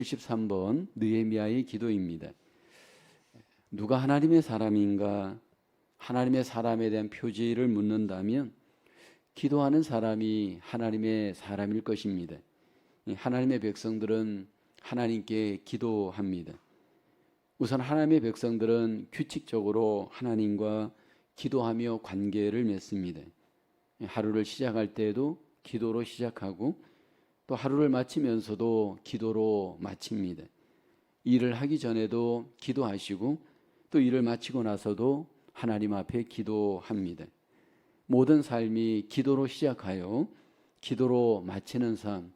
73번 느헤미야의 기도입니다. 누가 하나님의 사람인가? 하나님의 사람에 대한 표지를 묻는다면 기도하는 사람이 하나님의 사람일 것입니다. 하나님의 백성들은 하나님께 기도합니다. 우선 하나님의 백성들은 규칙적으로 하나님과 기도하며 관계를 맺습니다. 하루를 시작할 때에도 기도로 시작하고 또 하루를 마치면서도 기도로 마칩니다. 일을 하기 전에도 기도하시고 또 일을 마치고 나서도 하나님 앞에 기도합니다. 모든 삶이 기도로 시작하여 기도로 마치는 삶,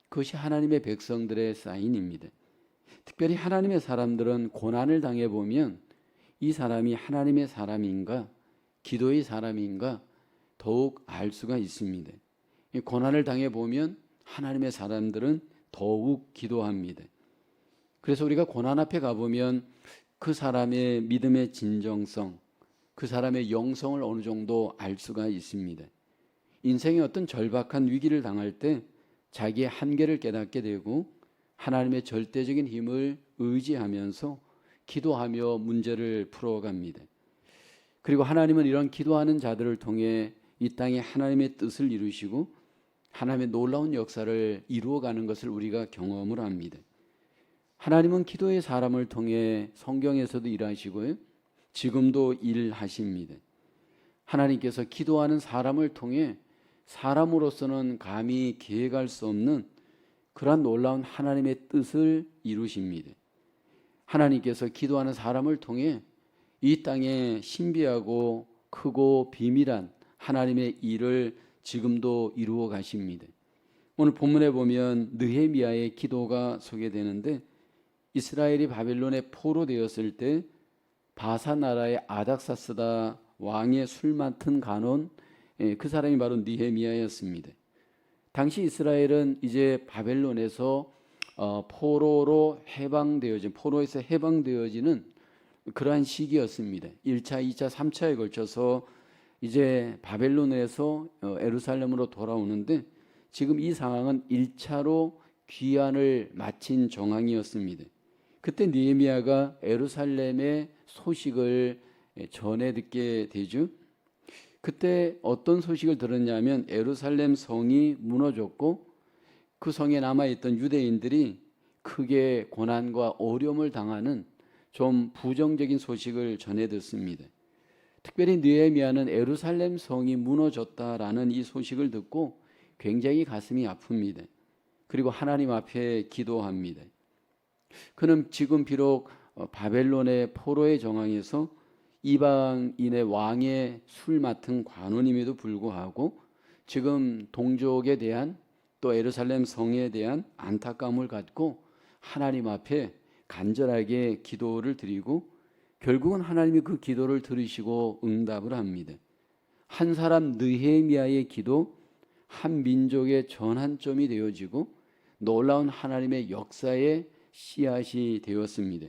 그것이 하나님의 백성들의 사인입니다. 특별히 하나님의 사람들은 고난을 당해보면 이 사람이 하나님의 사람인가 기도의 사람인가 더욱 알 수가 있습니다. 고난을 당해보면 하나님의 사람들은 더욱 기도합니다. 그래서 우리가 고난 앞에 가보면 그 사람의 믿음의 진정성, 그 사람의 영성을 어느 정도 알 수가 있습니다. 인생의 어떤 절박한 위기를 당할 때 자기의 한계를 깨닫게 되고 하나님의 절대적인 힘을 의지하면서 기도하며 문제를 풀어갑니다. 그리고 하나님은 이런 기도하는 자들을 통해 이 땅에 하나님의 뜻을 이루시고 하나님의 놀라운 역사를 이루어가는 것을 우리가 경험을 합니다. 하나님은 기도의 사람을 통해 성경에서도 일하시고요, 지금도 일하십니다. 하나님께서 기도하는 사람을 통해 사람으로서는 감히 계획할 수 없는 그러한 놀라운 하나님의 뜻을 이루십니다. 하나님께서 기도하는 사람을 통해 이 땅에 신비하고 크고 비밀한 하나님의 일을 지금도 이루어 가십니다. 오늘 본문에 보면 느헤미야의 기도가 소개되는데 이스라엘이 바벨론에 포로되었을 때 바사 나라의 아닥사스다 왕의 술 맡은 간원, 그 사람이 바로 느헤미야였습니다. 당시 이스라엘은 이제 바벨론에서 포로에서 해방되어지는 그러한 시기였습니다. 1차, 2차, 3차에 걸쳐서 이제 바벨론에서 예루살렘으로 돌아오는데 지금 이 상황은 1차로 귀환을 마친 정황이었습니다. 그때 느헤미야가 예루살렘의 소식을 전해 듣게 되죠. 그때 어떤 소식을 들었냐면 예루살렘 성이 무너졌고 그 성에 남아있던 유대인들이 크게 고난과 어려움을 당하는 좀 부정적인 소식을 전해 듣습니다. 특별히 느헤미야는 예루살렘 성이 무너졌다라는 이 소식을 듣고 굉장히 가슴이 아픕니다. 그리고 하나님 앞에 기도합니다. 그는 지금 비록 바벨론의 포로의 정황에서 이방인의 왕의 술 맡은 관원임에도 불구하고 지금 동족에 대한 또 예루살렘 성에 대한 안타까움을 갖고 하나님 앞에 간절하게 기도를 드리고 결국은 하나님이 그 기도를 들으시고 응답을 합니다. 한 사람 느헤미야의 기도, 한 민족의 전환점이 되어지고 놀라운 하나님의 역사의 씨앗이 되었습니다.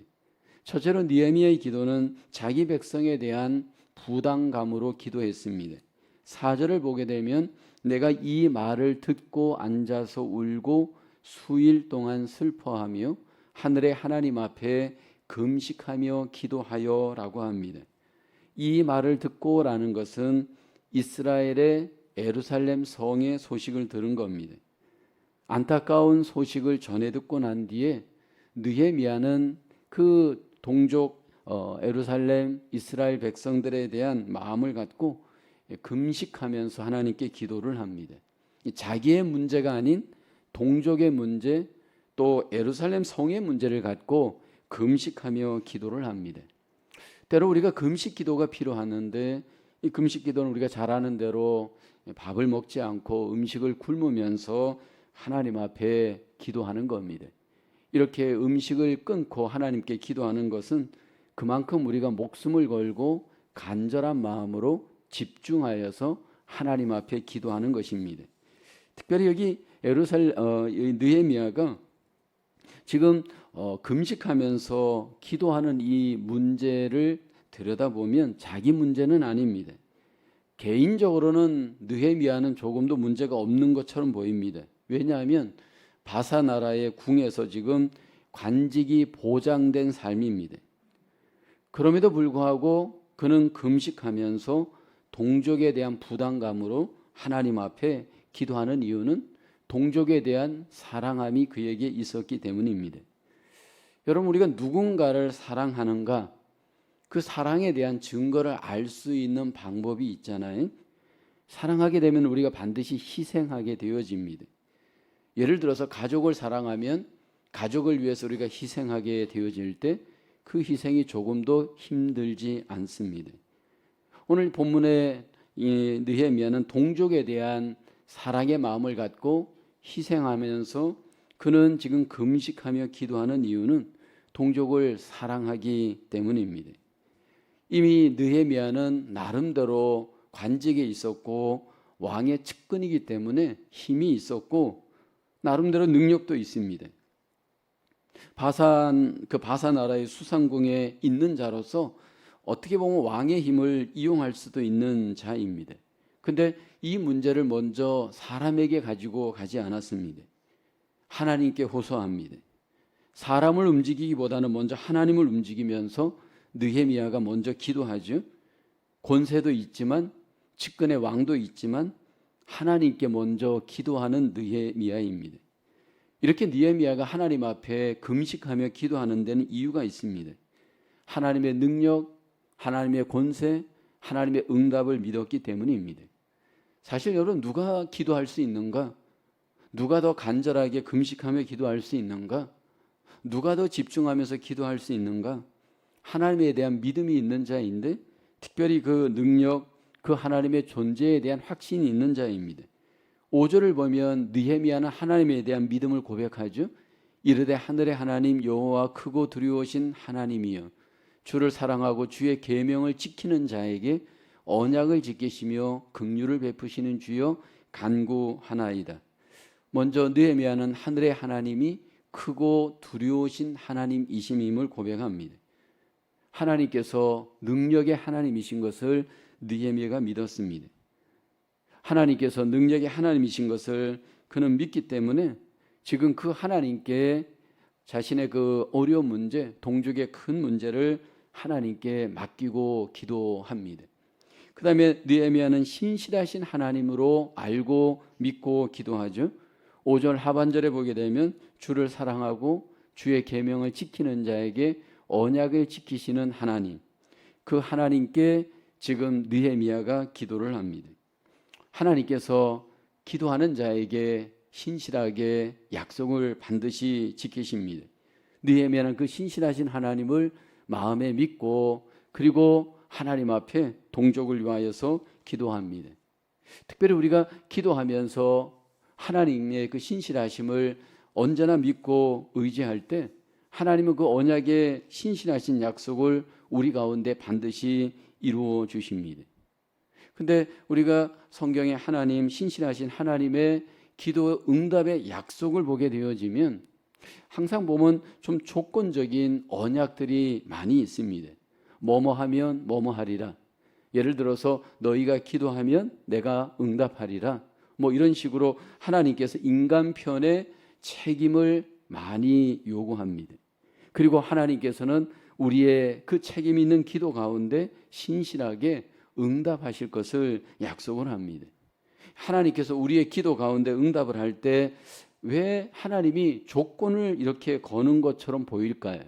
첫째로 느헤미야의 기도는 자기 백성에 대한 부담감으로 기도했습니다. 4절을 보게 되면 내가 이 말을 듣고 앉아서 울고 수일 동안 슬퍼하며 하늘의 하나님 앞에 금식하며 기도하여 라고 합니다. 이 말을 듣고라는 것은 이스라엘의 예루살렘 성의 소식을 들은 겁니다. 안타까운 소식을 전해 듣고 난 뒤에 느헤미야는 그 동족 예루살렘 이스라엘 백성들에 대한 마음을 갖고 금식하면서 하나님께 기도를 합니다. 자기의 문제가 아닌 동족의 문제 또 예루살렘 성의 문제를 갖고 금식하며 기도를 합니다. 때로 우리가 금식 기도가 필요하는데 이 금식 기도는 우리가 잘 아는 대로 밥을 먹지 않고 음식을 굶으면서 하나님 앞에 기도하는 겁니다. 이렇게 음식을 끊고 하나님께 기도하는 것은 그만큼 우리가 목숨을 걸고 간절한 마음으로 집중하여서 하나님 앞에 기도하는 것입니다. 특별히 여기 느헤미야가 지금 금식하면서 기도하는 이 문제를 들여다보면 자기 문제는 아닙니다. 개인적으로는 느헤미야는 조금도 문제가 없는 것처럼 보입니다. 왜냐하면 바사 나라의 궁에서 지금 관직이 보장된 삶입니다. 그럼에도 불구하고 그는 금식하면서 동족에 대한 부담감으로 하나님 앞에 기도하는 이유는 동족에 대한 사랑함이 그에게 있었기 때문입니다. 여러분, 우리가 누군가를 사랑하는가, 그 사랑에 대한 증거를 알 수 있는 방법이 있잖아요. 사랑하게 되면 우리가 반드시 희생하게 되어집니다. 예를 들어서 가족을 사랑하면 가족을 위해서 우리가 희생하게 되어질 때 그 희생이 조금도 힘들지 않습니다. 오늘 본문의 이 느헤미야는 동족에 대한 사랑의 마음을 갖고 희생하면서 그는 지금 금식하며 기도하는 이유는 동족을 사랑하기 때문입니다. 이미 느헤미야는 나름대로 관직에 있었고 왕의 측근이기 때문에 힘이 있었고 나름대로 능력도 있습니다. 바사 나라의 수상궁에 있는 자로서 어떻게 보면 왕의 힘을 이용할 수도 있는 자입니다. 근데 이 문제를 먼저 사람에게 가지고 가지 않았습니다. 하나님께 호소합니다. 사람을 움직이기보다는 먼저 하나님을 움직이면서 느헤미야가 먼저 기도하죠. 권세도 있지만 측근의 왕도 있지만 하나님께 먼저 기도하는 느헤미야입니다. 이렇게 느헤미야가 하나님 앞에 금식하며 기도하는 데는 이유가 있습니다. 하나님의 능력, 하나님의 권세, 하나님의 응답을 믿었기 때문입니다. 사실 여러분, 누가 기도할 수 있는가? 누가 더 간절하게 금식하며 기도할 수 있는가? 누가 더 집중하면서 기도할 수 있는가? 하나님에 대한 믿음이 있는 자인데 특별히 그 능력, 그 하나님의 존재에 대한 확신이 있는 자입니다. 5절을 보면 느헤미야는 하나님에 대한 믿음을 고백하죠. 이르되 하늘의 하나님 여호와 크고 두려우신 하나님이여 주를 사랑하고 주의 계명을 지키는 자에게 언약을 지키시며 긍휼을 베푸시는 주여 간구하나이다. 먼저 느헤미야는 하늘의 하나님이 크고 두려우신 하나님이심임을 고백합니다. 하나님께서 능력의 하나님이신 것을 느헤미야가 믿었습니다. 하나님께서 능력의 하나님이신 것을 그는 믿기 때문에 지금 그 하나님께 자신의 그 어려운 문제, 동족의 큰 문제를 하나님께 맡기고 기도합니다. 그 다음에 느헤미야는 신실하신 하나님으로 알고 믿고 기도하죠. 5절 하반절에 보게 되면 주를 사랑하고 주의 계명을 지키는 자에게 언약을 지키시는 하나님, 그 하나님께 지금 느헤미야가 기도를 합니다. 하나님께서 기도하는 자에게 신실하게 약속을 반드시 지키십니다. 느헤미야는 그 신실하신 하나님을 마음에 믿고 그리고 하나님 앞에 동족을 위하여서 기도합니다. 특별히 우리가 기도하면서 하나님의 그 신실하심을 언제나 믿고 의지할 때 하나님은 그 언약의 신실하신 약속을 우리 가운데 반드시 이루어 주십니다. 근데 우리가 성경에 하나님, 신실하신 하나님의 기도 응답의 약속을 보게 되어지면 항상 보면 좀 조건적인 언약들이 많이 있습니다. 뭐뭐 하면 뭐뭐 하리라. 예를 들어서 너희가 기도하면 내가 응답하리라. 뭐 이런 식으로 하나님께서 인간 편의 책임을 많이 요구합니다. 그리고 하나님께서는 우리의 그 책임 있는 기도 가운데 신실하게 응답하실 것을 약속을 합니다. 하나님께서 우리의 기도 가운데 응답을 할 때 왜 하나님이 조건을 이렇게 거는 것처럼 보일까요?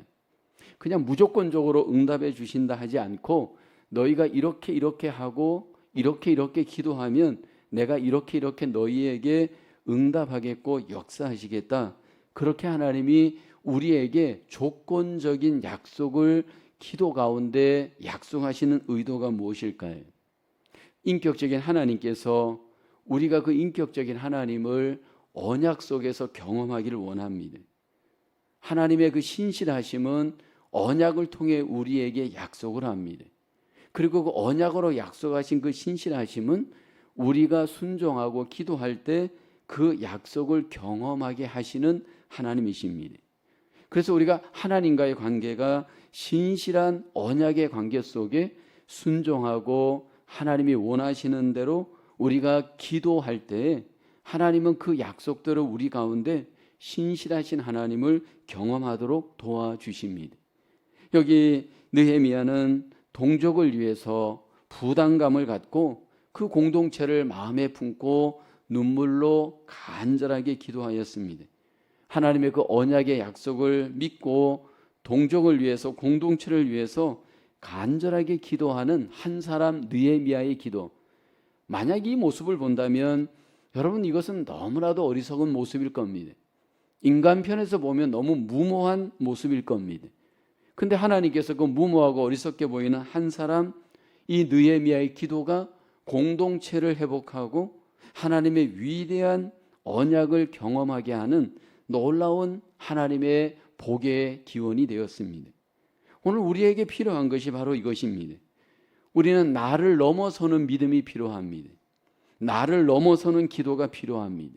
그냥 무조건적으로 응답해 주신다 하지 않고 너희가 이렇게 하고 이렇게 기도하면 내가 이렇게 너희에게 응답하겠고 역사하시겠다. 그렇게 하나님이 우리에게 조건적인 약속을 기도 가운데 약속하시는 의도가 무엇일까요? 인격적인 하나님께서 우리가 그 인격적인 하나님을 언약 속에서 경험하기를 원합니다. 하나님의 그 신실하심은 언약을 통해 우리에게 약속을 합니다. 그리고 그 언약으로 약속하신 그 신실하심은 우리가 순종하고 기도할 때 그 약속을 경험하게 하시는 하나님이십니다. 그래서 우리가 하나님과의 관계가 신실한 언약의 관계 속에 순종하고 하나님이 원하시는 대로 우리가 기도할 때 하나님은 그 약속대로 우리 가운데 신실하신 하나님을 경험하도록 도와주십니다. 여기 느헤미야는 동족을 위해서 부담감을 갖고 그 공동체를 마음에 품고 눈물로 간절하게 기도하였습니다. 하나님의 그 언약의 약속을 믿고 동족을 위해서, 공동체를 위해서 간절하게 기도하는 한 사람 느헤미야의 기도. 만약 이 모습을 본다면 여러분, 이것은 너무나도 어리석은 모습일 겁니다. 인간 편에서 보면 너무 무모한 모습일 겁니다. 근데 하나님께서 그 무모하고 어리석게 보이는 한 사람, 이 느헤미야의 기도가 공동체를 회복하고 하나님의 위대한 언약을 경험하게 하는 놀라운 하나님의 복의 기원이 되었습니다. 오늘 우리에게 필요한 것이 바로 이것입니다. 우리는 나를 넘어서는 믿음이 필요합니다. 나를 넘어서는 기도가 필요합니다.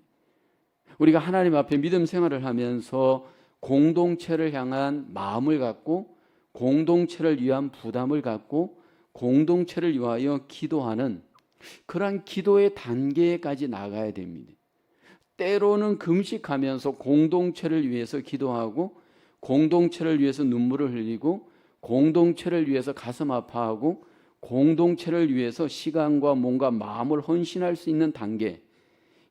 우리가 하나님 앞에 믿음 생활을 하면서 공동체를 향한 마음을 갖고, 공동체를 위한 부담을 갖고, 공동체를 위하여 기도하는 그러한 기도의 단계까지 나가야 됩니다. 때로는 금식하면서 공동체를 위해서 기도하고, 공동체를 위해서 눈물을 흘리고, 공동체를 위해서 가슴 아파하고, 공동체를 위해서 시간과 몸과 마음을 헌신할 수 있는 단계,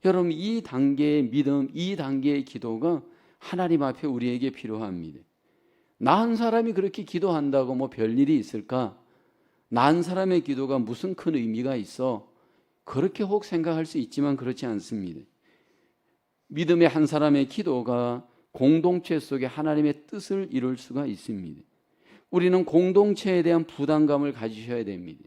여러분, 이 단계의 믿음, 이 단계의 기도가 하나님 앞에 우리에게 필요합니다. 나 한 사람이 그렇게 기도한다고 뭐 별일이 있을까? 나 한 사람의 기도가 무슨 큰 의미가 있어? 그렇게 혹 생각할 수 있지만 그렇지 않습니다. 믿음의 한 사람의 기도가 공동체 속에 하나님의 뜻을 이룰 수가 있습니다. 우리는 공동체에 대한 부담감을 가지셔야 됩니다.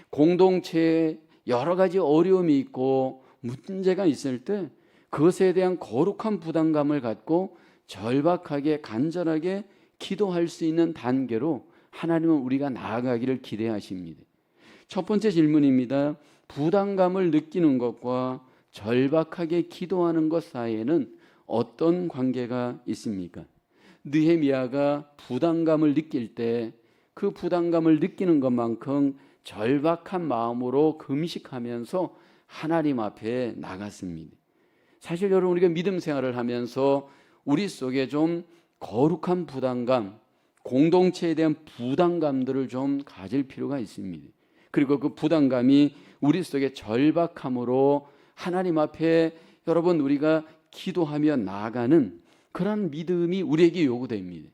공동체에 여러 가지 어려움이 있고 문제가 있을 때 그것에 대한 거룩한 부담감을 갖고 절박하게 간절하게 기도할 수 있는 단계로 하나님은 우리가 나아가기를 기대하십니다. 첫 번째 질문입니다. 부담감을 느끼는 것과 절박하게 기도하는 것 사이에는 어떤 관계가 있습니까? 느헤미야가 부담감을 느낄 때 그 부담감을 느끼는 것만큼 절박한 마음으로 금식하면서 하나님 앞에 나갔습니다. 사실 여러분, 우리가 믿음 생활을 하면서 우리 속에 좀 거룩한 부담감, 공동체에 대한 부담감들을 좀 가질 필요가 있습니다. 그리고 그 부담감이 우리 속에 절박함으로 하나님 앞에 여러분 우리가 기도하며 나아가는 그런 믿음이 우리에게 요구됩니다.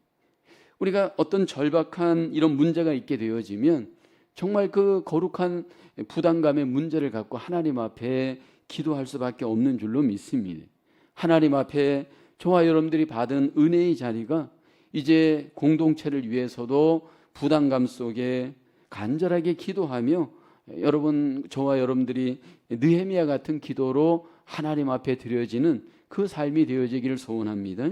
우리가 어떤 절박한 이런 문제가 있게 되어지면 정말 그 거룩한 부담감의 문제를 갖고 하나님 앞에 기도할 수밖에 없는 줄로 믿습니다. 하나님 앞에 저와 여러분들이 받은 은혜의 자리가 이제 공동체를 위해서도 부담감 속에 간절하게 기도하며 여러분, 저와 여러분들이 느헤미야 같은 기도로 하나님 앞에 드려지는 그 삶이 되어지기를 소원합니다.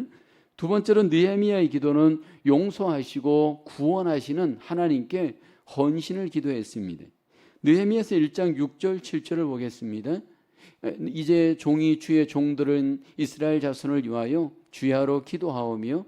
두 번째로 느헤미야의 기도는 용서하시고 구원하시는 하나님께 헌신을 기도했습니다. 느헤미야서 1장 6절 7절을 보겠습니다. 이제 종이 주의 종들은 이스라엘 자손을 위하여 주야로 기도하오며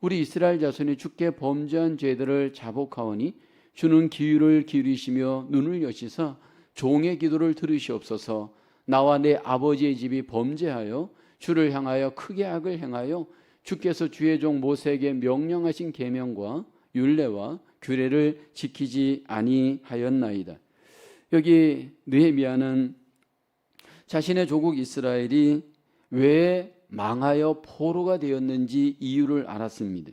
우리 이스라엘 자손이 주께 범죄한 죄들을 자복하오니 주는 귀를 기울이시며 눈을 여시사 종의 기도를 들으시옵소서. 나와 내 아버지의 집이 범죄하여 주를 향하여 크게 악을 행하여 주께서 주의 종 모세에게 명령하신 계명과 율례와 규례를 지키지 아니하였나이다. 여기 느헤미야는 자신의 조국 이스라엘이 왜 망하여 포로가 되었는지 이유를 알았습니다.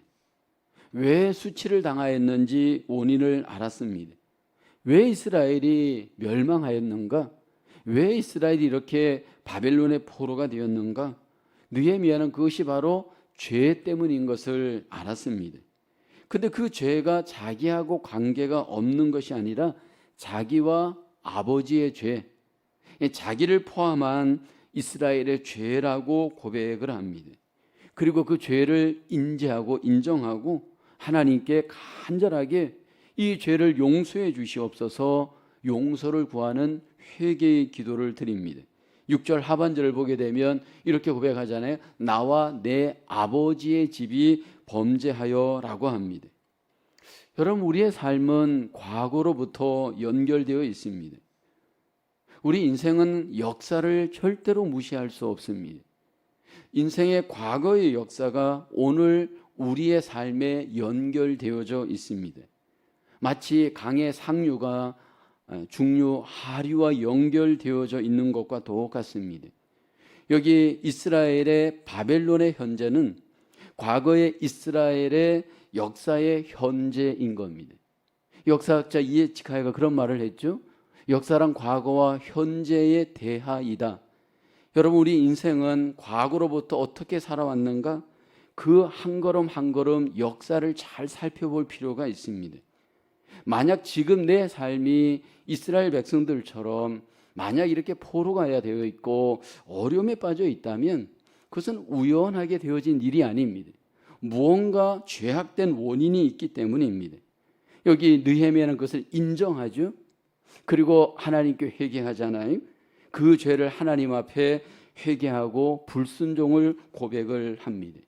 왜 수치를 당하였는지 원인을 알았습니다. 왜 이스라엘이 멸망하였는가? 왜 이스라엘이 이렇게 바벨론의 포로가 되었는가? 느헤미야는 그것이 바로 죄 때문인 것을 알았습니다. 근데 그 죄가 자기하고 관계가 없는 것이 아니라 자기와 아버지의 죄, 자기를 포함한 이스라엘의 죄라고 고백을 합니다. 그리고 그 죄를 인지하고 인정하고 하나님께 간절하게 이 죄를 용서해 주시옵소서 용서를 구하는 회개의 기도를 드립니다. 6절 하반절을 보게 되면 이렇게 고백하잖아요. 나와 내 아버지의 집이 범죄하여 라고 합니다. 여러분, 우리의 삶은 과거로부터 연결되어 있습니다. 우리 인생은 역사를 절대로 무시할 수 없습니다. 인생의 과거의 역사가 오늘 우리의 삶에 연결되어져 있습니다. 마치 강의 상류가 중류 하류와 연결되어져 있는 것과 똑같습니다. 여기 이스라엘의 바벨론의 현재는 과거의 이스라엘의 역사의 현재인 겁니다. 역사학자 이에치카야가 그런 말을 했죠. 역사란 과거와 현재의 대하이다. 여러분, 우리 인생은 과거로부터 어떻게 살아왔는가? 그 한 걸음 한 걸음 역사를 잘 살펴볼 필요가 있습니다. 만약 지금 내 삶이 이스라엘 백성들처럼 만약 이렇게 포로가 되어 있고 어려움에 빠져 있다면 그것은 우연하게 되어진 일이 아닙니다. 무언가 죄악된 원인이 있기 때문입니다. 여기 느헤미야는 그것을 인정하죠. 그리고 하나님께 회개하잖아요. 그 죄를 하나님 앞에 회개하고 불순종을 고백을 합니다.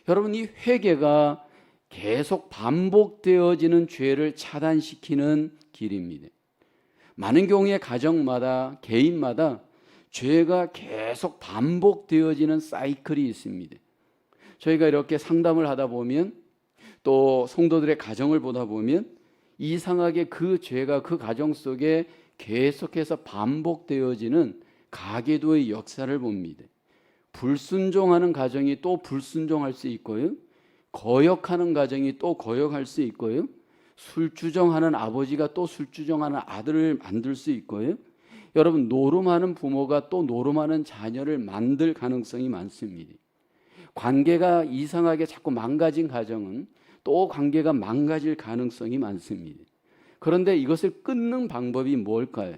여러분, 이 회개가 계속 반복되어지는 죄를 차단시키는 길입니다. 많은 경우에 가정마다 개인마다 죄가 계속 반복되어지는 사이클이 있습니다. 저희가 이렇게 상담을 하다 보면 또 성도들의 가정을 보다 보면 이상하게 그 죄가 그 가정 속에 계속해서 반복되어지는 가계도의 역사를 봅니다. 불순종하는 가정이 또 불순종할 수 있고요. 거역하는 가정이 또 거역할 수 있고요. 술주정하는 아버지가 또 술주정하는 아들을 만들 수 있고요. 여러분, 노름하는 부모가 또 노름하는 자녀를 만들 가능성이 많습니다. 관계가 이상하게 자꾸 망가진 가정은 또 관계가 망가질 가능성이 많습니다. 그런데 이것을 끊는 방법이 뭘까요?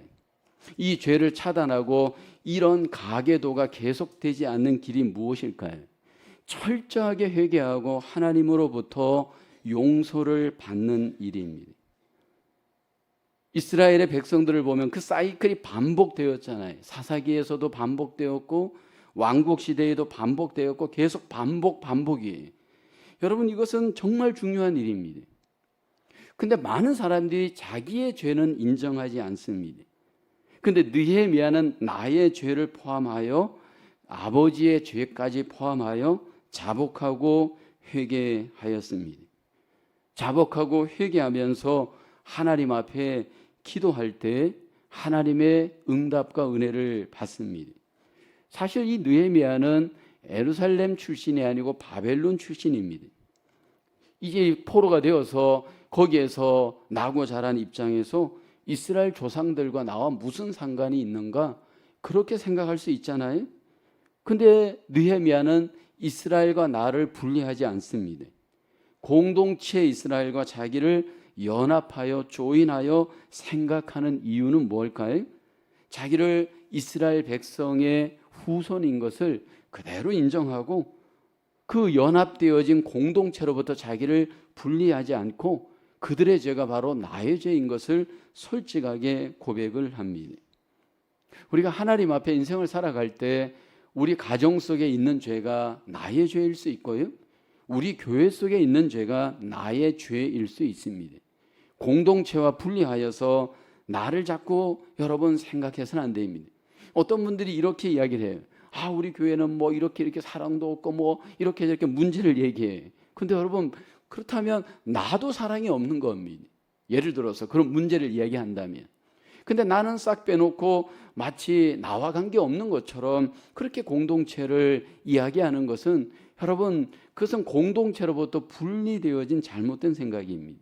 이 죄를 차단하고 이런 가계도가 계속되지 않는 길이 무엇일까요? 철저하게 회개하고 하나님으로부터 용서를 받는 일입니다. 이스라엘의 백성들을 보면 그 사이클이 반복되었잖아요. 사사기에서도 반복되었고 왕국 시대에도 반복되었고 계속 반복이에요. 여러분, 이것은 정말 중요한 일입니다. 근데 많은 사람들이 자기의 죄는 인정하지 않습니다. 근데 느헤미야는 나의 죄를 포함하여 아버지의 죄까지 포함하여 자복하고 회개하였습니다. 자복하고 회개하면서 하나님 앞에 기도할 때 하나님의 응답과 은혜를 받습니다. 사실 이 느헤미야는 예루살렘 출신이 아니고 바벨론 출신입니다. 이제 포로가 되어서 거기에서 나고 자란 입장에서 이스라엘 조상들과 나와 무슨 상관이 있는가 그렇게 생각할 수 있잖아요. 근데 느헤미야는 이스라엘과 나를 분리하지 않습니다. 공동체 이스라엘과 자기를 연합하여 조인하여 생각하는 이유는 뭘까요? 자기를 이스라엘 백성의 후손인 것을 그대로 인정하고 그 연합되어진 공동체로부터 자기를 분리하지 않고 그들의 죄가 바로 나의 죄인 것을 솔직하게 고백을 합니다. 우리가 하나님 앞에 인생을 살아갈 때 우리 가정 속에 있는 죄가 나의 죄일 수 있고요. 우리 교회 속에 있는 죄가 나의 죄일 수 있습니다. 공동체와 분리하여서 나를 자꾸 여러분 생각해서는 안 됩니다. 어떤 분들이 이렇게 이야기를 해요. 우리 교회는 뭐 이렇게 사랑도 없고 뭐 이렇게 저렇게 문제를 얘기해. 근데 여러분, 그렇다면 나도 사랑이 없는 겁니다. 예를 들어서 그런 문제를 이야기한다면. 근데 나는 싹 빼놓고 마치 나와 관계없는 것처럼 그렇게 공동체를 이야기하는 것은 여러분, 그것은 공동체로부터 분리되어진 잘못된 생각입니다.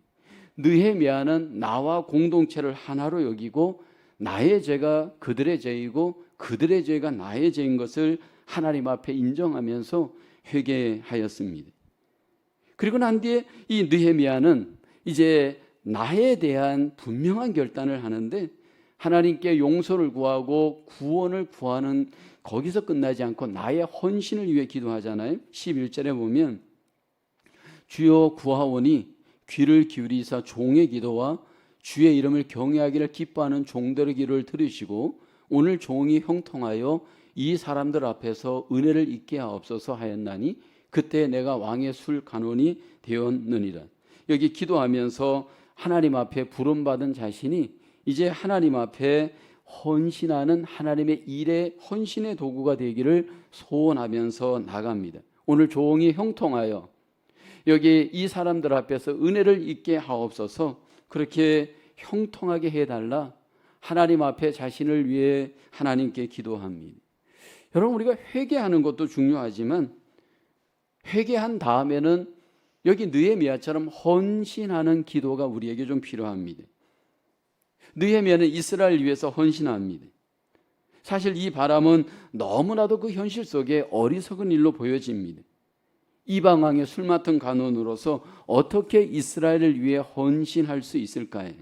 느헤미야는 나와 공동체를 하나로 여기고 나의 죄가 그들의 죄이고 그들의 죄가 나의 죄인 것을 하나님 앞에 인정하면서 회개하였습니다. 그리고 난 뒤에 이 느헤미야는 이제 나에 대한 분명한 결단을 하는데 하나님께 용서를 구하고 구원을 구하는 거기서 끝나지 않고 나의 헌신을 위해 기도하잖아요. 11절에 보면 주여 구하오니 귀를 기울이사 종의 기도와 주의 이름을 경외하기를 기뻐하는 종들의 기도를 들으시고 오늘 종이 형통하여 이 사람들 앞에서 은혜를 잊게 하옵소서 하였나니 그때 내가 왕의 술 간원이 되었느니라. 여기 기도하면서 하나님 앞에 부름받은 자신이 이제 하나님 앞에 헌신하는 하나님의 일의 헌신의 도구가 되기를 소원하면서 나갑니다. 오늘 종이 형통하여 여기 이 사람들 앞에서 은혜를 입게 하옵소서. 그렇게 형통하게 해달라. 하나님 앞에 자신을 위해 하나님께 기도합니다. 여러분, 우리가 회개하는 것도 중요하지만 회개한 다음에는 여기 느헤미야처럼 헌신하는 기도가 우리에게 좀 필요합니다. 느헤미야는 이스라엘을 위해서 헌신합니다. 사실 이 바람은 너무나도 그 현실 속에 어리석은 일로 보여집니다. 이방 왕의 술 맡은 간원으로서 어떻게 이스라엘을 위해 헌신할 수 있을까요?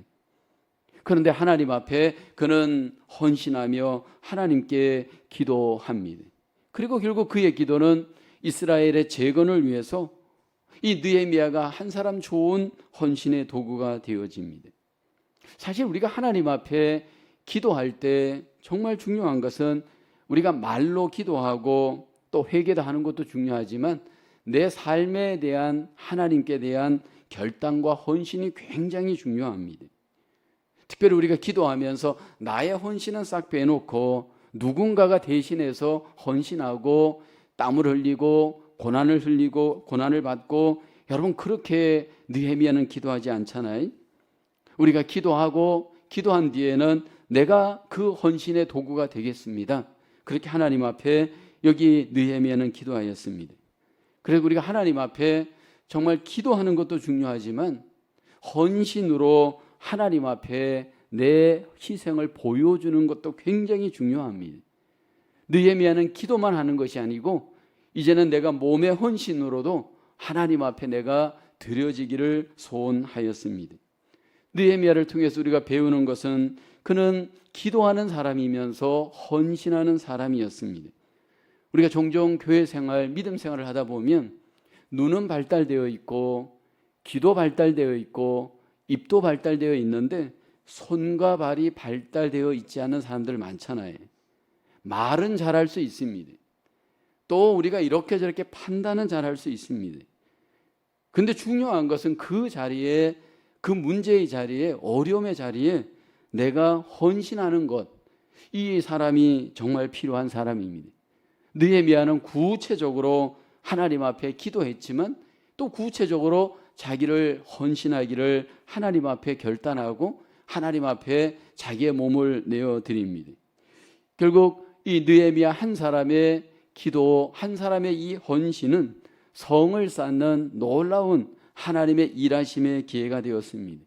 그런데 하나님 앞에 그는 헌신하며 하나님께 기도합니다. 그리고 결국 그의 기도는 이스라엘의 재건을 위해서 이 느헤미야가 한 사람 좋은 헌신의 도구가 되어집니다. 사실 우리가 하나님 앞에 기도할 때 정말 중요한 것은 우리가 말로 기도하고 또 회개도 하는 것도 중요하지만 내 삶에 대한 하나님께 대한 결단과 헌신이 굉장히 중요합니다. 특별히 우리가 기도하면서 나의 헌신은 싹 빼놓고 누군가가 대신해서 헌신하고 땀을 흘리고 고난을 흘리고 고난을 받고, 여러분 그렇게 느헤미야는 기도하지 않잖아요. 우리가 기도하고 기도한 뒤에는 내가 그 헌신의 도구가 되겠습니다. 그렇게 하나님 앞에 여기 느헤미야는 기도하였습니다. 그래서 우리가 하나님 앞에 정말 기도하는 것도 중요하지만 헌신으로 하나님 앞에 내 희생을 보여주는 것도 굉장히 중요합니다. 느헤미야는 기도만 하는 것이 아니고 이제는 내가 몸의 헌신으로도 하나님 앞에 내가 드려지기를 소원하였습니다. 느헤미야를 통해서 우리가 배우는 것은 그는 기도하는 사람이면서 헌신하는 사람이었습니다. 우리가 종종 교회 생활, 믿음 생활을 하다 보면 눈은 발달되어 있고 귀도 발달되어 있고 입도 발달되어 있는데 손과 발이 발달되어 있지 않은 사람들 많잖아요. 말은 잘할 수 있습니다. 또 우리가 이렇게 저렇게 판단은 잘할 수 있습니다. 근데 중요한 것은 그 자리에, 그 문제의 자리에, 어려움의 자리에 내가 헌신하는 것, 이 사람이 정말 필요한 사람입니다. 느헤미야는 구체적으로 하나님 앞에 기도했지만 또 구체적으로 자기를 헌신하기를 하나님 앞에 결단하고 하나님 앞에 자기의 몸을 내어드립니다. 결국 이 느헤미야 한 사람의 기도, 한 사람의 이 헌신은 성을 쌓는 놀라운 하나님의 일하심의 기회가 되었습니다.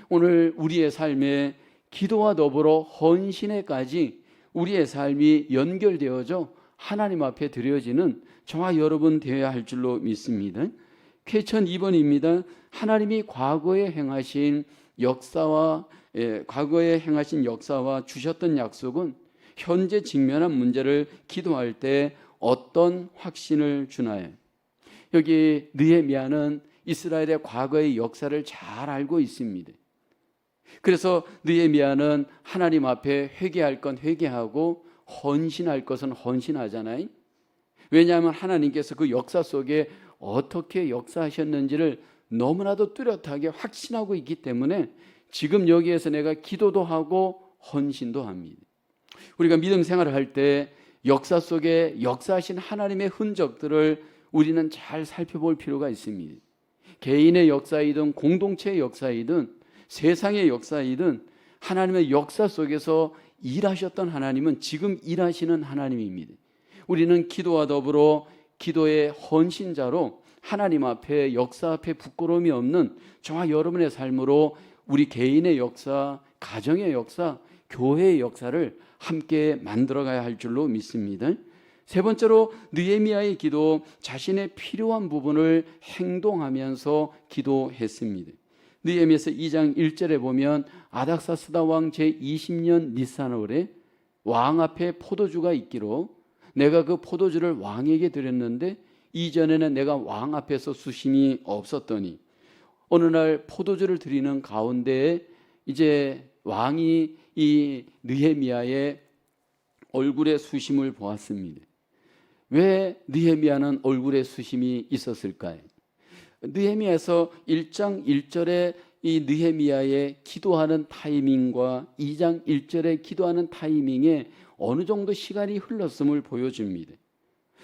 오늘 우리의 삶에 기도와 더불어 헌신에까지 우리의 삶이 연결되어져 하나님 앞에 드려지는 저와 여러분 되어야 할 줄로 믿습니다. 쾌천 2번입니다. 하나님이 과거에 행하신 역사와 주셨던 약속은 현재 직면한 문제를 기도할 때 어떤 확신을 주나요? 여기 느헤미야는 이스라엘의 과거의 역사를 잘 알고 있습니다. 그래서 느헤미야는 하나님 앞에 회개할 건 회개하고 헌신할 것은 헌신하잖아요. 왜냐하면 하나님께서 그 역사 속에 어떻게 역사하셨는지를 너무나도 뚜렷하게 확신하고 있기 때문에 지금 여기에서 내가 기도도 하고 헌신도 합니다. 우리가 믿음 생활을 할 때 역사 속에 역사하신 하나님의 흔적들을 우리는 잘 살펴볼 필요가 있습니다. 개인의 역사이든 공동체의 역사이든 세상의 역사이든 하나님의 역사 속에서 일하셨던 하나님은 지금 일하시는 하나님입니다. 우리는 기도와 더불어 기도의 헌신자로 하나님 앞에, 역사 앞에 부끄러움이 없는 저와 여러분의 삶으로 우리 개인의 역사, 가정의 역사, 교회의 역사를 함께 만들어가야 할 줄로 믿습니다. 세 번째로 느헤미야의 기도, 자신의 필요한 부분을 행동하면서 기도했습니다. 느헤미야서 2장 1절에 보면 아닥사스다 왕 제20년 니산월에 왕 앞에 포도주가 있기로 내가 그 포도주를 왕에게 드렸는데 이전에는 내가 왕 앞에서 수심이 없었더니 어느 날 포도주를 드리는 가운데 이제 왕이 이 느헤미야의 얼굴에 수심을 보았습니다. 왜 느헤미야는 얼굴에 수심이 있었을까요? 느헤미야서 1장 1절에 이 느헤미야의 기도하는 타이밍과 2장 1절의 기도하는 타이밍에 어느 정도 시간이 흘렀음을 보여줍니다.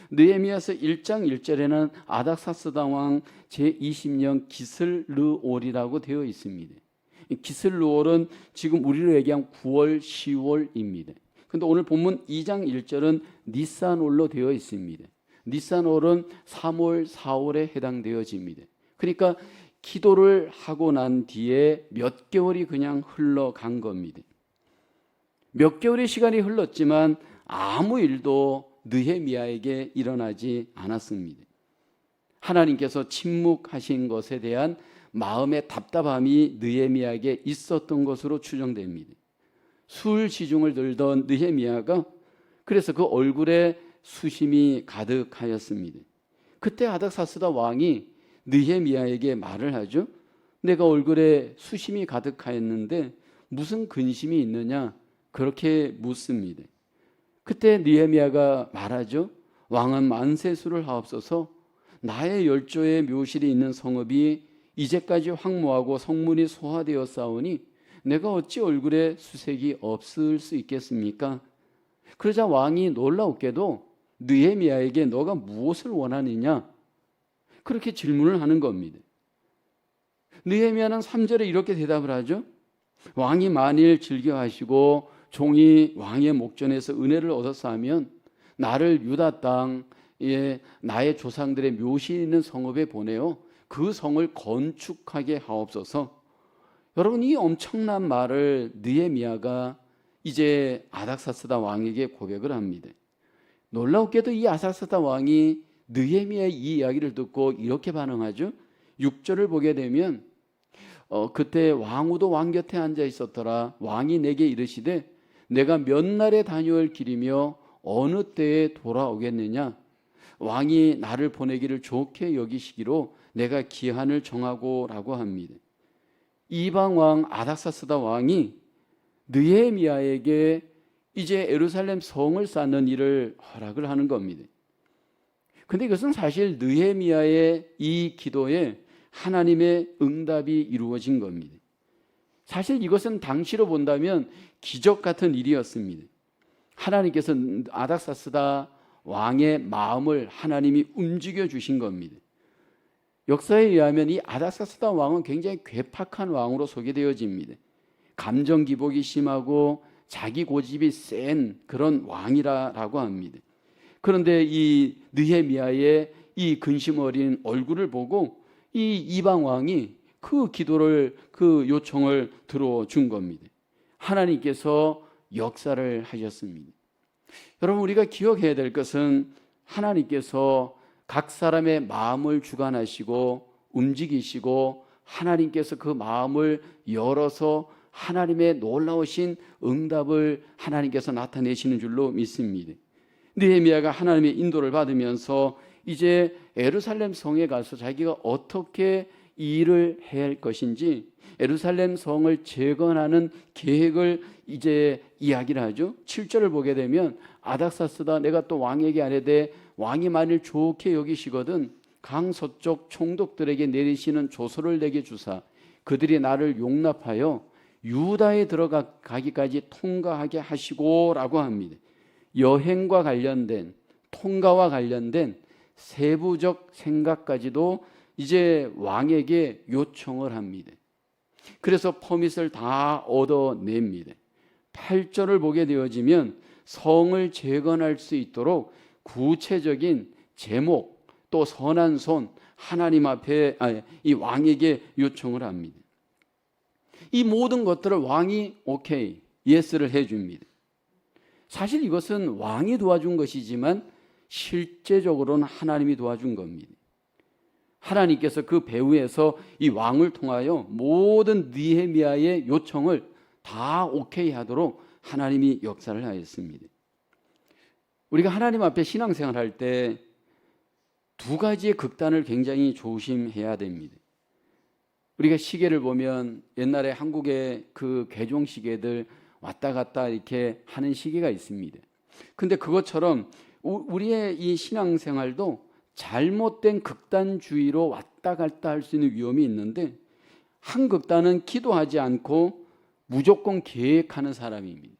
느헤미야서 1장 1절에는 아닥사스다 왕 제20년 기슬르올이라고 되어 있습니다. 기슬르올은 지금 우리로 얘기한 9월, 10월입니다. 근데 오늘 본문 2장 1절은 니산올로 되어 있습니다. 니산올은 3월, 4월에 해당되어집니다. 그러니까 기도를 하고 난 뒤에 몇 개월이 그냥 흘러간 겁니다. 몇 개월의 시간이 흘렀지만 아무 일도 느헤미야에게 일어나지 않았습니다. 하나님께서 침묵하신 것에 대한 마음의 답답함이 느헤미야에게 있었던 것으로 추정됩니다. 술 시중을 들던 느헤미야가 그래서 그 얼굴에 수심이 가득하였습니다. 그때 아닥사스다 왕이 느헤미야에게 말을 하죠. 내가 얼굴에 수심이 가득하였는데 무슨 근심이 있느냐? 그렇게 묻습니다. 그때 느헤미야가 말하죠. 왕은 만세수를 하옵소서. 나의 열조의 묘실이 있는 성읍이 이제까지 황무하고 성문이 소화되어 싸우니 내가 어찌 얼굴에 수색이 없을 수 있겠습니까? 그러자 왕이 놀라웠게도 느헤미야에게 너가 무엇을 원하느냐? 그렇게 질문을 하는 겁니다. 느헤미야는 3절에 이렇게 대답을 하죠. 왕이 만일 즐겨하시고 종이 왕의 목전에서 은혜를 얻었사 하면 나를 유다 땅에 나의 조상들의 묘시 있는 성읍에 보내어 그 성을 건축하게 하옵소서. 여러분, 이 엄청난 말을 느헤미야가 이제 아닥사스다 왕에게 고백을 합니다. 놀랍게도 이 아닥사스다 왕이 느헤미야의 이 이야기를 듣고 이렇게 반응하죠. 6절을 보게 되면 그때 왕후도 왕 곁에 앉아 있었더라. 왕이 내게 이르시되 내가 몇 날에 다녀올 길이며 어느 때에 돌아오겠느냐? 왕이 나를 보내기를 좋게 여기시기로 내가 기한을 정하고 라고 합니다. 이방 왕 아닥사스다 왕이 느헤미야에게 이제 예루살렘 성을 쌓는 일을 허락을 하는 겁니다. 근데 이것은 사실 느헤미야의 이 기도에 하나님의 응답이 이루어진 겁니다. 사실 이것은 당시로 본다면 기적 같은 일이었습니다. 하나님께서 아닥사스다 왕의 마음을 하나님이 움직여 주신 겁니다. 역사에 의하면 이 아닥사스다 왕은 굉장히 괴팍한 왕으로 소개되어집니다. 감정 기복이 심하고 자기 고집이 센 그런 왕이라고 합니다. 그런데 이 느헤미야의 이 근심 어린 얼굴을 보고 이 이방 왕이 그 기도를 그 요청을 들어준 겁니다. 하나님께서 역사를 하셨습니다. 여러분, 우리가 기억해야 될 것은 하나님께서 각 사람의 마음을 주관하시고 움직이시고 하나님께서 그 마음을 열어서 하나님의 놀라우신 응답을 하나님께서 나타내시는 줄로 믿습니다. 느헤미야가 하나님의 인도를 받으면서 이제 예루살렘 성에 가서 자기가 어떻게 이 일을 해야 할 것인지 예루살렘 성을 재건하는 계획을 이제 이야기를 하죠. 7절을 보게 되면 아닥사스다 내가 또 왕에게 아뢰되 왕이 만일 좋게 여기시거든 강 서쪽 총독들에게 내리시는 조서를 내게 주사 그들이 나를 용납하여 유다에 들어가기까지 통과하게 하시고라고 합니다. 여행과 관련된 통과와 관련된 세부적 생각까지도 이제 왕에게 요청을 합니다. 그래서 퍼밋을 다 얻어냅니다. 8절을 보게 되어지면 성을 재건할 수 있도록 구체적인 제목 또 선한 손 하나님 앞에 이 왕에게 요청을 합니다. 이 모든 것들을 왕이 오케이, 예스를 해줍니다. 사실 이것은 왕이 도와준 것이지만 실제적으로는 하나님이 도와준 겁니다. 하나님께서 그 배후에서 이 왕을 통하여 모든 느헤미야의 요청을 다 오케이 하도록 하나님이 역사를 하였습니다. 우리가 하나님 앞에 신앙생활할 때 두 가지의 극단을 굉장히 조심해야 됩니다. 우리가 시계를 보면 옛날에 한국의 그 개종 시계들 왔다 갔다 이렇게 하는 시계가 있습니다. 근데 그것처럼 우리의 이 신앙생활도 잘못된 극단주의로 왔다 갔다 할 수 있는 위험이 있는데 한 극단은 기도하지 않고 무조건 계획하는 사람입니다.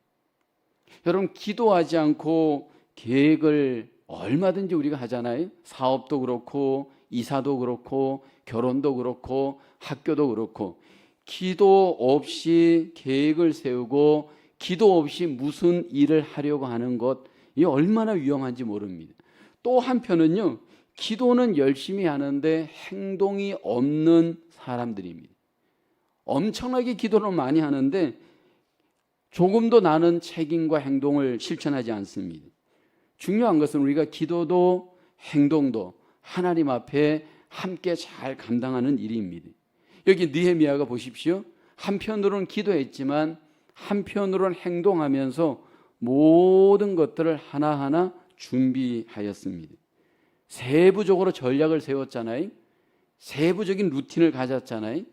여러분, 기도하지 않고 계획을 얼마든지 우리가 하잖아요. 사업도 그렇고 이사도 그렇고 결혼도 그렇고 학교도 그렇고, 기도 없이 계획을 세우고 기도 없이 무슨 일을 하려고 하는 것, 이 얼마나 위험한지 모릅니다. 또 한편은요, 기도는 열심히 하는데 행동이 없는 사람들입니다. 엄청나게 기도를 많이 하는데 조금도 나는 책임과 행동을 실천하지 않습니다. 중요한 것은 우리가 기도도 행동도 하나님 앞에 함께 잘 감당하는 일입니다. 여기 느헤미야가 보십시오. 한편으로는 기도했지만 한편으로는 행동하면서 모든 것들을 하나하나 준비하였습니다. 세부적으로 전략을 세웠잖아요. 세부적인 루틴을 가졌잖아요.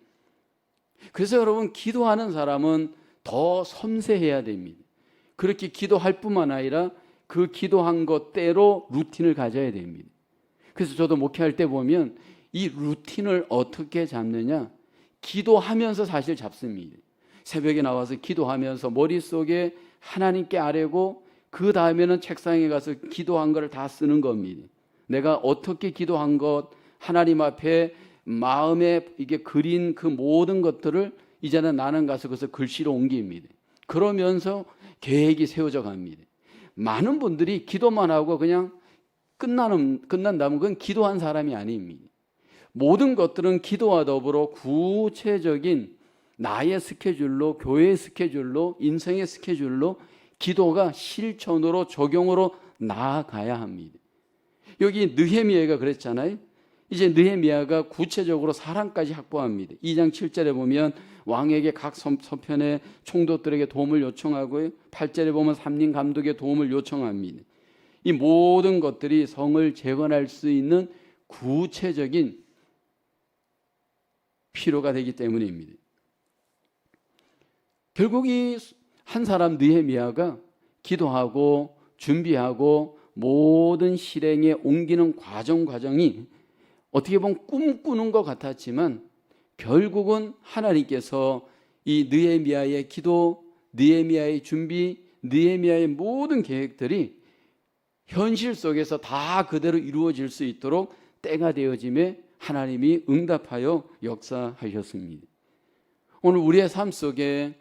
그래서 여러분, 기도하는 사람은 더 섬세해야 됩니다. 그렇게 기도할 뿐만 아니라 그 기도한 것대로 루틴을 가져야 됩니다. 그래서 저도 목회할 때 보면 이 루틴을 어떻게 잡느냐, 기도하면서 사실 잡습니다. 새벽에 나와서 기도하면서 머릿속에 하나님께 아뢰고 그 다음에는 책상에 가서 기도한 것을 다 쓰는 겁니다. 내가 어떻게 기도한 것, 하나님 앞에 마음에 이게 그린 그 모든 것들을 이제는 나는 가서 그것을 글씨로 옮깁니다. 그러면서 계획이 세워져 갑니다. 많은 분들이 기도만 하고 그냥 끝난다면 그건 기도한 사람이 아닙니다. 모든 것들은 기도와 더불어 구체적인 나의 스케줄로, 교회의 스케줄로, 인생의 스케줄로 기도가 실천으로 적용으로 나아가야 합니다. 여기 느헤미야가 그랬잖아요. 이제 느헤미야가 구체적으로 사람까지 확보합니다. 2장 7절에 보면 왕에게 각 서편의 총독들에게 도움을 요청하고요. 8절에 보면 삼림 감독의 도움을 요청합니다. 이 모든 것들이 성을 재건할 수 있는 구체적인 필요가 되기 때문입니다. 결국 이 한 사람 느헤미야가 기도하고 준비하고 모든 실행에 옮기는 과정이 어떻게 보면 꿈꾸는 것 같았지만 결국은 하나님께서 이 느헤미야의 기도, 느헤미야의 준비, 느헤미야의 모든 계획들이 현실 속에서 다 그대로 이루어질 수 있도록 때가 되어짐에 하나님이 응답하여 역사하셨습니다. 오늘 우리의 삶 속에,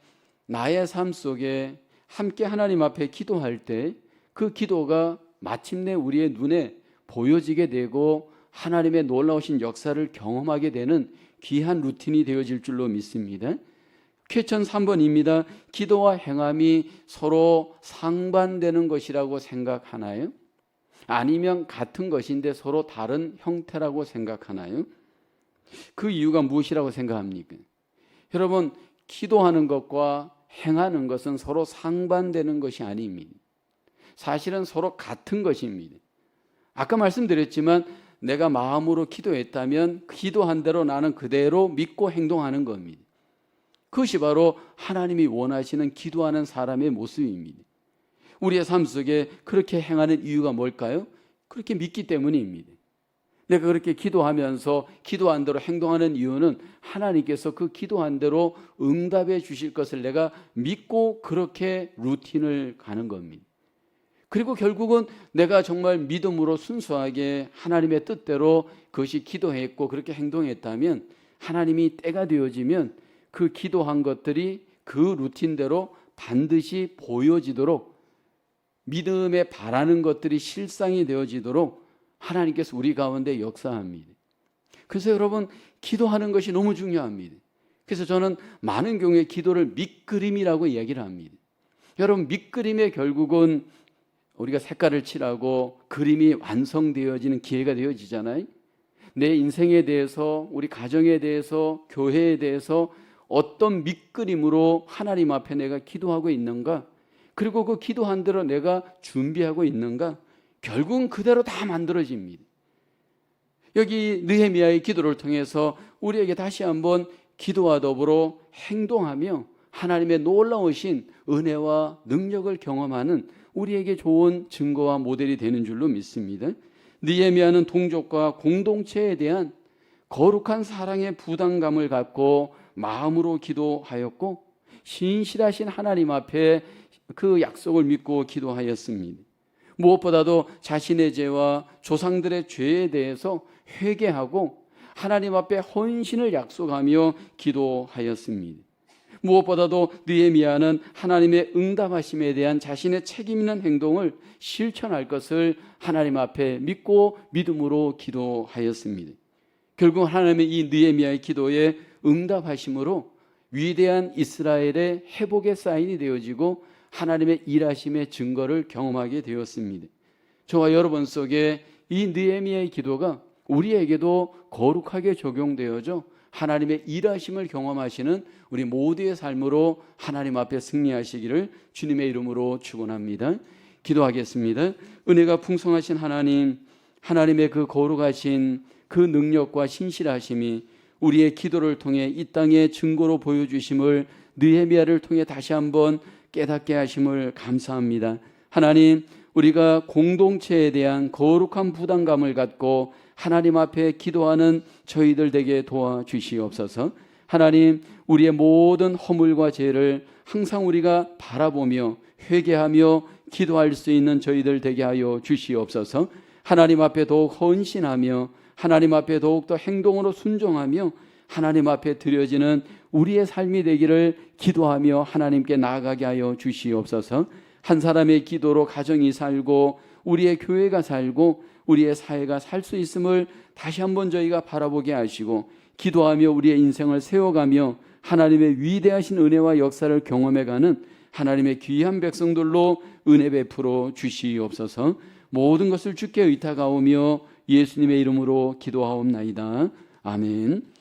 나의 삶 속에 함께 하나님 앞에 기도할 때 그 기도가 마침내 우리의 눈에 보여지게 되고 하나님의 놀라우신 역사를 경험하게 되는 귀한 루틴이 되어질 줄로 믿습니다. 쾌천 3번입니다. 기도와 행함이 서로 상반되는 것이라고 생각하나요? 아니면 같은 것인데 서로 다른 형태라고 생각하나요? 그 이유가 무엇이라고 생각합니까? 여러분, 기도하는 것과 행하는 것은 서로 상반되는 것이 아닙니다. 사실은 서로 같은 것입니다. 아까 말씀드렸지만 내가 마음으로 기도했다면 기도한 대로 나는 그대로 믿고 행동하는 겁니다. 그것이 바로 하나님이 원하시는 기도하는 사람의 모습입니다. 우리의 삶 속에 그렇게 행하는 이유가 뭘까요? 그렇게 믿기 때문입니다. 내가 그렇게 기도하면서 기도한 대로 행동하는 이유는 하나님께서 그 기도한 대로 응답해 주실 것을 내가 믿고 그렇게 루틴을 가는 겁니다. 그리고 결국은 내가 정말 믿음으로 순수하게 하나님의 뜻대로 그것이 기도했고 그렇게 행동했다면 하나님이 때가 되어지면 그 기도한 것들이 그 루틴대로 반드시 보여지도록, 믿음에 바라는 것들이 실상이 되어지도록 하나님께서 우리 가운데 역사합니다. 그래서 여러분, 기도하는 것이 너무 중요합니다. 그래서 저는 많은 경우에 기도를 밑그림이라고 이야기를 합니다. 여러분, 밑그림의 결국은 우리가 색깔을 칠하고 그림이 완성되어지는 기회가 되어지잖아요. 내 인생에 대해서, 우리 가정에 대해서, 교회에 대해서 어떤 밑그림으로 하나님 앞에 내가 기도하고 있는가, 그리고 그 기도한 대로 내가 준비하고 있는가, 결국은 그대로 다 만들어집니다. 여기 느헤미야의 기도를 통해서 우리에게 다시 한번 기도와 더불어 행동하며 하나님의 놀라우신 은혜와 능력을 경험하는 우리에게 좋은 증거와 모델이 되는 줄로 믿습니다. 느헤미야는 동족과 공동체에 대한 거룩한 사랑의 부담감을 갖고 마음으로 기도하였고 신실하신 하나님 앞에 그 약속을 믿고 기도하였습니다. 무엇보다도 자신의 죄와 조상들의 죄에 대해서 회개하고 하나님 앞에 헌신을 약속하며 기도하였습니다. 무엇보다도 느헤미야는 하나님의 응답하심에 대한 자신의 책임 있는 행동을 실천할 것을 하나님 앞에 믿고 믿음으로 기도하였습니다. 결국 하나님의 이 느헤미야의 기도에 응답하심으로 위대한 이스라엘의 회복의 사인이 되어지고 하나님의 일하심의 증거를 경험하게 되었습니다. 저와 여러분 속에 이 느헤미야의 기도가 우리에게도 거룩하게 적용되어져 하나님의 일하심을 경험하시는 우리 모두의 삶으로 하나님 앞에 승리하시기를 주님의 이름으로 축원합니다. 기도하겠습니다. 은혜가 풍성하신 하나님, 하나님의 그 거룩하신 그 능력과 신실하심이 우리의 기도를 통해 이 땅의 증거로 보여주심을 느헤미야를 통해 다시 한번 깨닫게 하심을 감사합니다. 하나님, 우리가 공동체에 대한 거룩한 부담감을 갖고 하나님 앞에 기도하는 저희들 되게 도와주시옵소서. 하나님, 우리의 모든 허물과 죄를 항상 우리가 바라보며 회개하며 기도할 수 있는 저희들 되게 하여 주시옵소서. 하나님 앞에 더욱 헌신하며 하나님 앞에 더욱더 행동으로 순종하며 하나님 앞에 드려지는 우리의 삶이 되기를 기도하며 하나님께 나아가게 하여 주시옵소서. 한 사람의 기도로 가정이 살고 우리의 교회가 살고 우리의 사회가 살 수 있음을 다시 한번 저희가 바라보게 하시고 기도하며 우리의 인생을 세워가며 하나님의 위대하신 은혜와 역사를 경험해가는 하나님의 귀한 백성들로 은혜 베풀어 주시옵소서. 모든 것을 주께 의탁하오며 예수님의 이름으로 기도하옵나이다. 아멘.